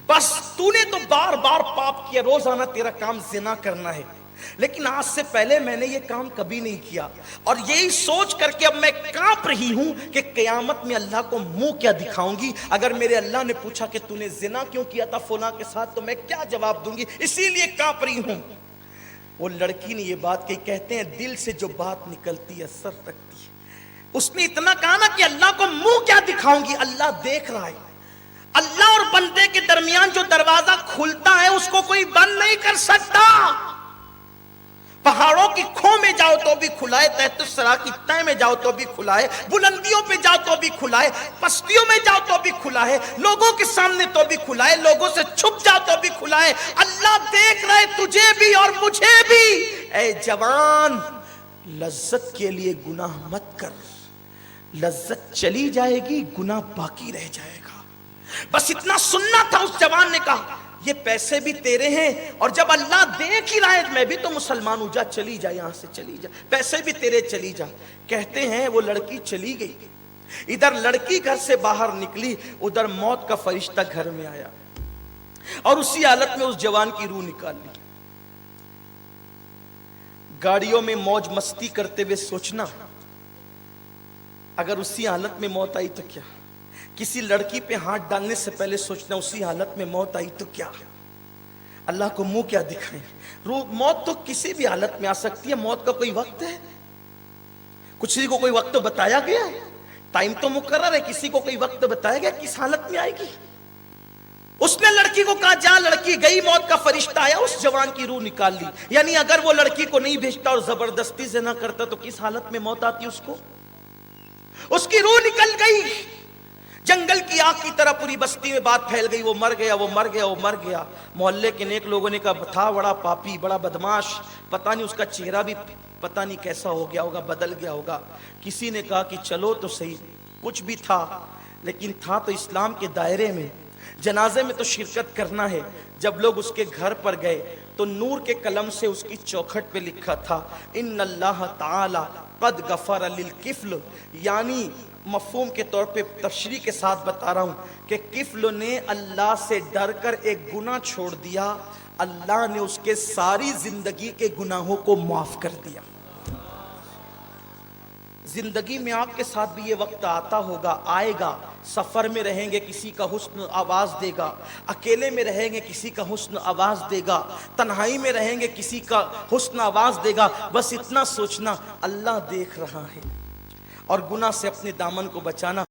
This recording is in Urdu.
بس تو نے تو بار بار پاپ کیا، روزانہ تیرا کام زنا کرنا ہے، لیکن آج سے پہلے میں نے یہ کام کبھی نہیں کیا، اور یہی سوچ کر کے اب میں کانپ رہی ہوں کہ قیامت میں اللہ کو منہ کیا دکھاؤں گی۔ اگر میرے اللہ نے پوچھا کہ تو نے زنا کیوں کیا تھا فلاں کے ساتھ، تو میں کیا جواب دوں گی؟ اسی لیے کانپ رہی ہوں۔ وہ لڑکی نے یہ بات کہی، کہتے ہیں دل سے جو بات نکلتی ہے اثر رکھتی ہے۔ اس نے اتنا کہا نا کہ اللہ کو منہ کیا دکھاؤں گی، اللہ دیکھ رہا ہے۔ اللہ اور بندے کے درمیان جو دروازہ کھلتا ہے اس کو کوئی بند نہیں کر سکتا۔ پہاڑوں کی کھوں میں جاؤ تو بھی کھلائے، تحت الثری کی تہ میں جاؤ تو بھی کھلائے، بلندیوں پہ جاؤ تو بھی کھلائے، پستیوں میں جاؤ تو بھی کھلا ہے، لوگوں کے سامنے تو بھی کھلائے، لوگوں سے چھپ جاؤ تو بھی کھلائے۔ اللہ دیکھ رہے تجھے بھی اور مجھے بھی۔ اے جوان، لذت کے لیے گناہ مت کر، لذت چلی جائے گی، گناہ باقی رہ جائے گا۔ بس اتنا سننا تھا۔ اس جوان نے کہا یہ پیسے بھی تیرے ہیں، اور جب اللہ دیکھ ہی رہا ہے، میں بھی تو مسلمان ہوں، جا چلی جا یہاں سے، چلی جا، پیسے بھی تیرے، چلی جا۔ کہتے ہیں وہ لڑکی چلی گئی۔ ادھر لڑکی گھر سے باہر نکلی، ادھر موت کا فرشتہ گھر میں آیا، اور اسی حالت میں اس جوان کی روح نکال لی۔ گاڑیوں میں موج مستی کرتے ہوئے سوچنا، اگر اسی حالت میں موت آئی تو کیا؟ کسی لڑکی پہ ہاتھ ڈالنے سے پہلے سوچنا اسی حالت میں موت آئی تو کیا؟ اللہ کو منہ کیا دکھائیں؟ موت تو کسی بھی حالت میں آ سکتی ہے۔ موت کا کوئی وقت ہے؟ کسی کو کوئی وقت تو بتایا گیا ہے؟ ٹائم تو مقرر ہے، کسی کو کوئی وقت بتایا گیا کس حالت میں آئے گی؟ اس نے لڑکی کو کہا جا، لڑکی گئی، موت کا فرشتہ آیا، اس جوان کی روح نکال لی۔ یعنی اگر وہ لڑکی کو نہیں بھیجتا اور زبردستی سے نہ کرتا تو کس حالت میں موت آتی اس کو؟ اس کی روح نکل گئی۔ جنگل کی آگ کی طرح پوری بستی میں بات پھیل گئی، وہ مر گیا، وہ مر گیا، وہ مر گیا۔ محلے کے نیک لوگوں نے کہا تھا بڑا پاپی، بڑا بدماش، پتہ نہیں اس کا چہرہ بھی پتہ نہیں کیسا ہو گیا ہوگا، بدل گیا ہوگا۔ کسی نے کہا کہ چلو تو صحیح، کچھ بھی تھا لیکن تھا تو اسلام کے دائرے میں، جنازے میں تو شرکت کرنا ہے۔ جب لوگ اس کے گھر پر گئے تو نور کے قلم سے اس کی چوکھٹ پہ لکھا تھا ان اللہ تعالی قد غفر للکفل، یعنی مفہوم کے طور پہ تشریح کے ساتھ بتا رہا ہوں کہ کفل نے اللہ سے ڈر کر ایک گناہ چھوڑ دیا، اللہ نے اس کے ساری زندگی کے گناہوں کو معاف کر دیا۔ زندگی میں آپ کے ساتھ بھی یہ وقت آتا ہوگا، آئے گا، سفر میں رہیں گے کسی کا حسن آواز دے گا، اکیلے میں رہیں گے کسی کا حسن آواز دے گا، تنہائی میں رہیں گے کسی کا حسن آواز دے گا۔ بس اتنا سوچنا اللہ دیکھ رہا ہے، اور گناہ سے اپنے دامن کو بچانا۔